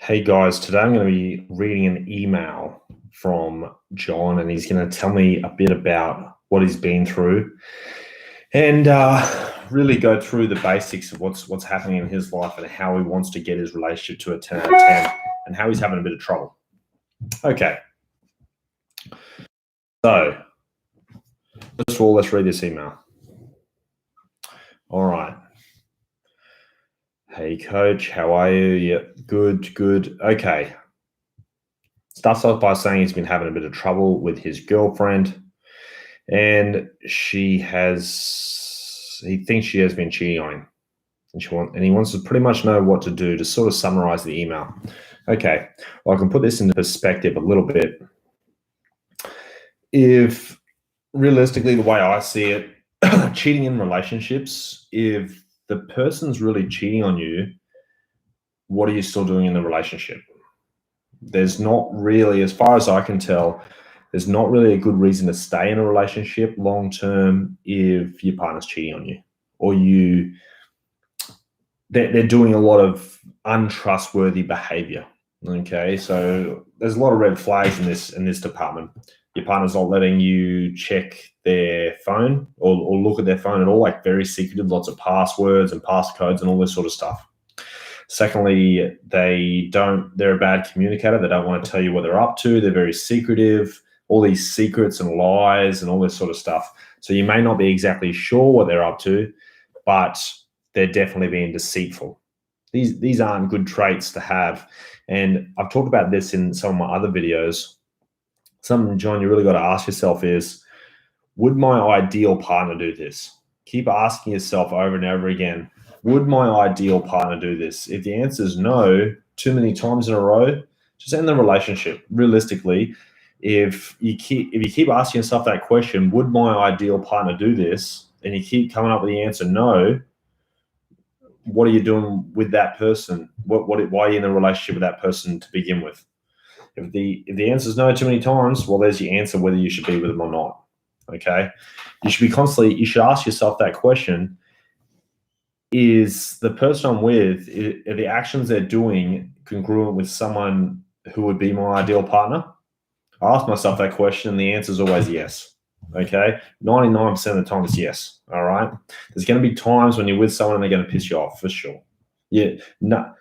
Hey guys, today I'm going to be reading an email from John, and he's going to tell me a bit about what he's been through and really go through the basics of what's happening in his life and how he wants to get his relationship to a 10 out of 10 and how he's having a bit of trouble. Okay. So, first of all, let's read this email. All right. Hey, coach, how are you? Yep, good. Okay. Starts off by saying he's been having a bit of trouble with his girlfriend, and he thinks she has been cheating on him, and he wants to pretty much know what to do. To sort of summarize the email. Okay, well, I can put this into perspective a little bit. If realistically, the way I see it, cheating in relationships, if the person's really cheating on you, what are you still doing in the relationship? There's not really, as far as I can tell, there's not really a good reason to stay in a relationship long term if your partner's cheating on you, or they're doing a lot of untrustworthy behavior. Okay, so there's a lot of red flags in this department. Your partner's not letting you check their phone or look at their phone at all, like very secretive, lots of passwords and passcodes and all this sort of stuff. Secondly, they're a bad communicator. They don't want to tell you what they're up to. They're very secretive, all these secrets and lies and all this sort of stuff. So you may not be exactly sure what they're up to, but they're definitely being deceitful. These aren't good traits to have. And I've talked about this in some of my other videos. Something, John, you really got to ask yourself is, would my ideal partner do this? Keep asking yourself over and over again, would my ideal partner do this? If the answer is no, too many times in a row, just end the relationship. Realistically, if you keep asking yourself that question, would my ideal partner do this, and you keep coming up with the answer no, what are you doing with that person? Why are you in a relationship with that person to begin with? If the answer is no too many times, well, there's your answer whether you should be with them or not. Okay, you should ask yourself that question: is the person I'm with, are the actions they're doing congruent with someone who would be my ideal partner? I ask myself that question, and the answer is always yes. Okay, 99% of the time it's yes. All right, there's going to be times when you're with someone and they're going to piss you off for sure. Yeah, no,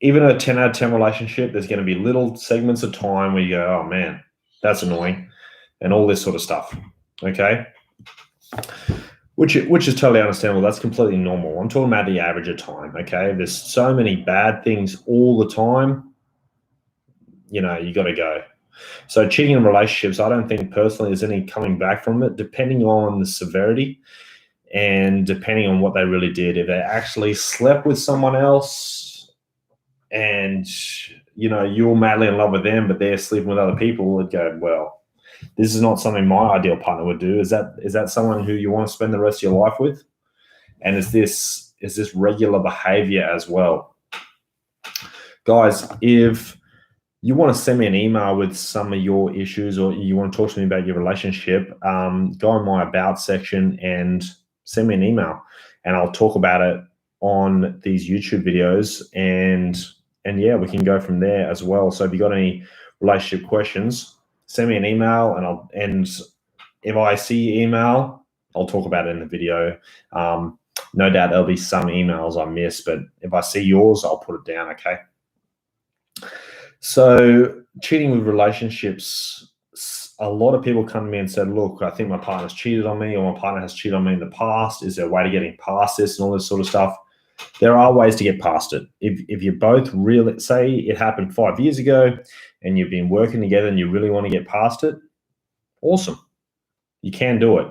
even a 10 out of 10 relationship, there's going to be little segments of time where you go, oh man, that's annoying, and all this sort of stuff. Okay, which is totally understandable. That's completely normal. I'm talking about the average of time. Okay, there's so many bad things all the time. You got to go. So cheating in relationships, I don't think personally there's any coming back from it, depending on the severity and depending on what they really did. If they actually slept with someone else and, you're madly in love with them, but they're sleeping with other people, it'd go, well, this is not something my ideal partner would do. Is that someone who you want to spend the rest of your life with? And is this regular behavior as well? Guys, if you want to send me an email with some of your issues, or you want to talk to me about your relationship, go in my About section and send me an email, and I'll talk about it on these YouTube videos, and yeah, we can go from there as well. So if you got any relationship questions, send me an email, and if I see your email, I'll talk about it in the video. No doubt there'll be some emails I miss, but if I see yours, I'll put it down, okay? So cheating with relationships, a lot of people come to me and said, look, I think my partner's cheated on me, or my partner has cheated on me in the past. Is there a way to getting past this and all this sort of stuff? There are ways to get past it. If you both really, say it happened 5 years ago and you've been working together and you really want to get past it, awesome. You can do it.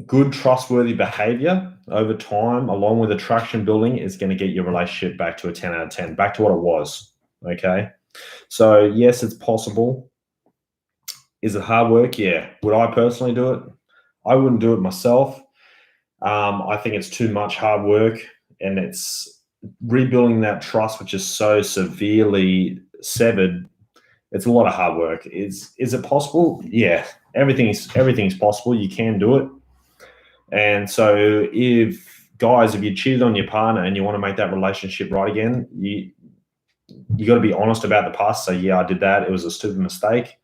Good, trustworthy behavior over time, along with attraction building, is going to get your relationship back to a 10 out of 10, back to what it was. Okay, so yes, it's possible. Is it hard work? Yeah. Would I personally do it? I wouldn't do it myself. I think it's too much hard work, and it's rebuilding that trust, which is so severely severed. It's a lot of hard work. Is it possible? Yeah, everything's possible. You can do it. And so if you cheated on your partner and you want to make that relationship right again, you got to be honest about the past. Say, yeah, I did that. It was a stupid mistake.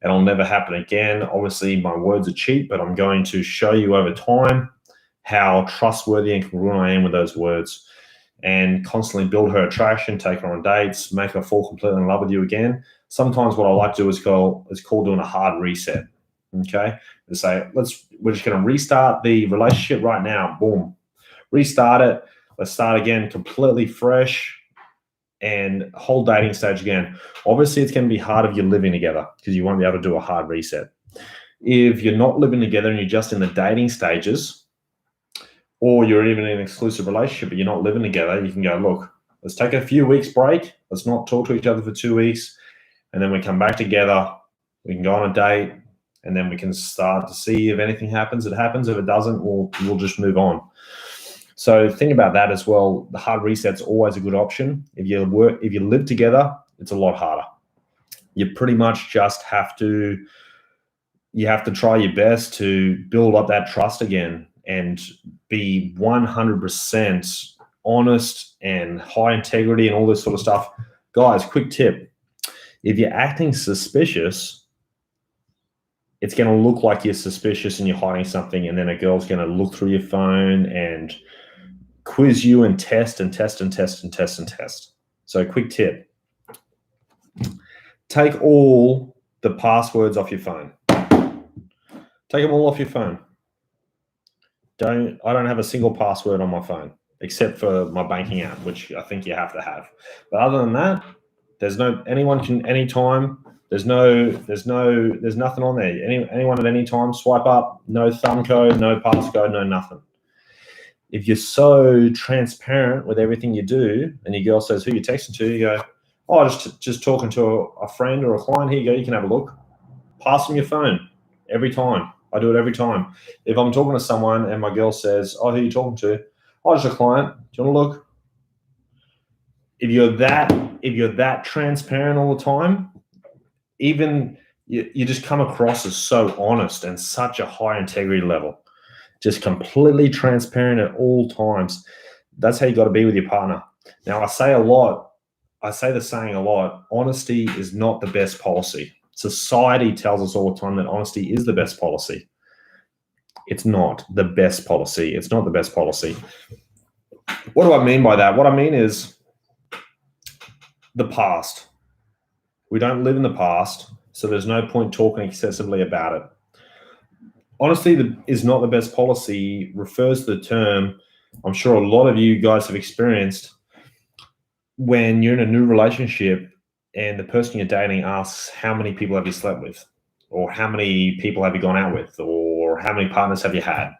It'll never happen again. Obviously, my words are cheap, but I'm going to show you over time how trustworthy and congruent I am with those words, and constantly build her attraction, take her on dates, make her fall completely in love with you again. Sometimes what I like to do is call doing a hard reset. Okay, to say we're just going to restart the relationship right now. Boom, restart it. Let's start again, completely fresh, and whole dating stage again. Obviously, it's going to be hard if you're living together because you won't be able to do a hard reset. If you're not living together and you're just in the dating stages, or you're even in an exclusive relationship but you're not living together, you can go, look, let's take a few weeks break. Let's not talk to each other for 2 weeks. And then we come back together. We can go on a date, and then we can start to see if anything happens. It happens. If it doesn't, we'll just move on. So think about that as well. The hard reset's always a good option. If you live together, it's a lot harder. You pretty much just have to try your best to build up that trust again and be 100% honest and high integrity and all this sort of stuff. Guys, quick tip. If you're acting suspicious, it's going to look like you're suspicious and you're hiding something, and then a girl's going to look through your phone and quiz you and test and test and test and test and test. So quick tip. Take all the passwords off your phone. Take them all off your phone. I don't have a single password on my phone except for my banking app, which I think you have to have. But other than that, there's anyone can anytime. There's nothing on there. Anyone at any time, swipe up, no thumb code, no passcode, no nothing. If you're so transparent with everything you do, and your girl says who you're texting to, you go, oh, just talking to a friend or a client. Here you go, you can have a look. Pass them your phone every time. I do it every time. If I'm talking to someone and my girl says, oh, who are you talking to? Oh, just a client. Do you want to look? If you're that transparent all the time, even you just come across as so honest and such a high integrity level. Just completely transparent at all times. That's how you got to be with your partner. Now, I say the saying a lot, honesty is not the best policy. Society tells us all the time that honesty is the best policy. It's not the best policy. It's not the best policy. What do I mean by that? What I mean is the past. We don't live in the past, so there's no point talking excessively about it. Honesty is not the best policy refers to the term I'm sure a lot of you guys have experienced when you're in a new relationship and the person you're dating asks, how many people have you slept with? Or how many people have you gone out with? Or how many partners have you had?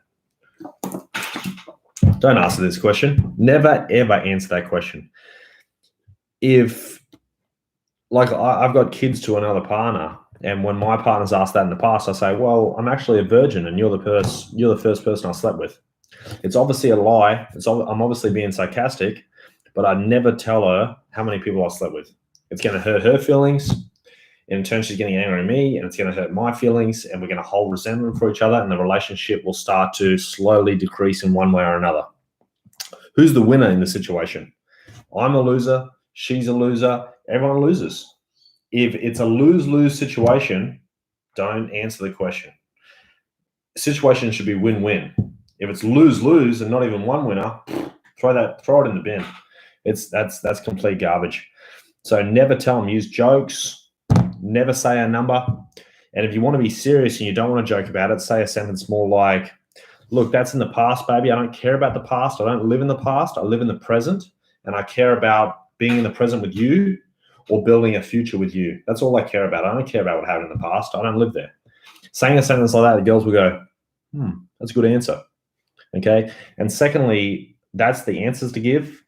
Don't answer this question. Never, ever answer that question. If, like, I've got kids to another partner, and when my partner's asked that in the past, I say, well, I'm actually a virgin and you're the first person I slept with. It's obviously a lie. I'm obviously being sarcastic, but I never tell her how many people I slept with. It's going to hurt her feelings. In turn, she's getting angry at me, and it's going to hurt my feelings, and we're going to hold resentment for each other, and the relationship will start to slowly decrease in one way or another. Who's the winner in the situation? I'm a loser. She's a loser. Everyone loses. If it's a lose-lose situation, don't answer the question. Situation should be win-win. If it's lose-lose and not even one winner, throw it in the bin. That's complete garbage. So never tell them. Use jokes. Never say a number. And if you want to be serious and you don't want to joke about it, say a sentence more like, look, that's in the past, baby. I don't care about the past. I don't live in the past. I live in the present. And I care about being in the present with you or building a future with you. That's all I care about. I don't care about what happened in the past. I don't live there. Saying a sentence like that, the girls will go, that's a good answer. Okay. And secondly, that's the answers to give.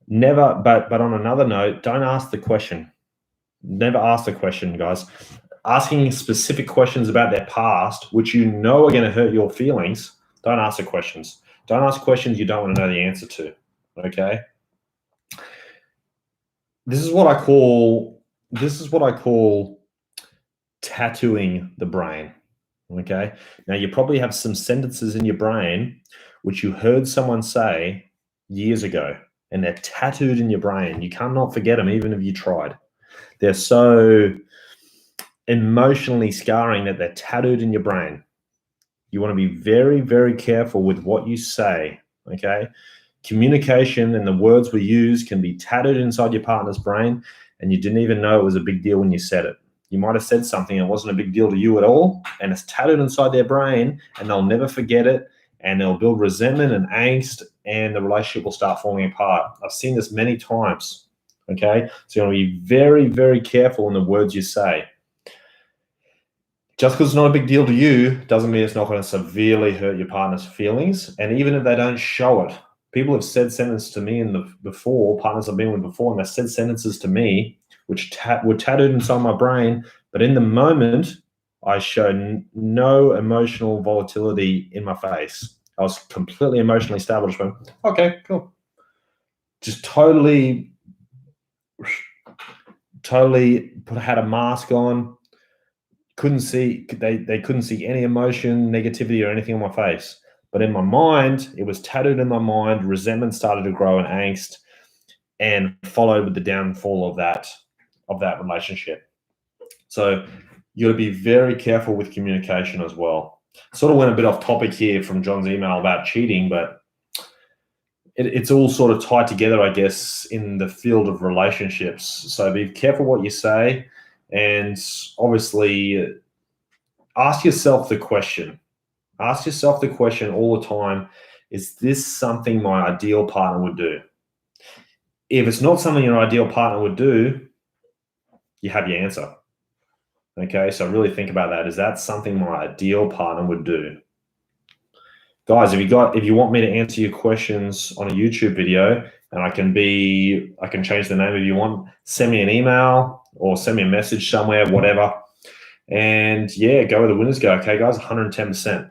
Never, but on another note, don't ask the question. Never ask the question, guys. Asking specific questions about their past, which you know are going to hurt your feelings, don't ask the questions. Don't ask questions you don't want to know the answer to. Okay. This is what I call tattooing the brain. Okay. Now you probably have some sentences in your brain which you heard someone say years ago. and they're tattooed in your brain. You cannot forget them, even if you tried. They're so emotionally scarring that they're tattooed in your brain. You want to be very, very careful with what you say, okay? Communication and the words we use can be tattooed inside your partner's brain, and you didn't even know it was a big deal when you said it. You might have said something that wasn't a big deal to you at all, and it's tattooed inside their brain, and they'll never forget it, and they'll build resentment and angst, and the relationship will start falling apart. I've seen this many times, okay? So you want to be very, very careful in the words you say. Just because it's not a big deal to you doesn't mean it's not going to severely hurt your partner's feelings. And even if they don't show it, people have said sentences to me before, partners I've been with before, and they've said sentences to me which were tattooed inside my brain. But in the moment, I showed no emotional volatility in my face. I was completely emotionally established. Went, okay, cool. Just totally had a mask on. Couldn't see, they couldn't see any emotion, negativity, or anything on my face. But in my mind, it was tattooed in my mind. Resentment started to grow and angst, and followed with the downfall of that relationship. So you got to be very careful with communication as well. Sort of went a bit off topic here from John's email about cheating, but it's all sort of tied together, I guess, in the field of relationships. So be careful what you say. And obviously, ask yourself the question. Ask yourself the question all the time, is this something my ideal partner would do? If it's not something your ideal partner would do, you have your answer. Okay, so really think about that. Is that something my ideal partner would do? Guys, if you want me to answer your questions on a YouTube video, and I can change the name if you want, send me an email or send me a message somewhere, whatever. And yeah, go where the winners go. Okay, guys, 110%.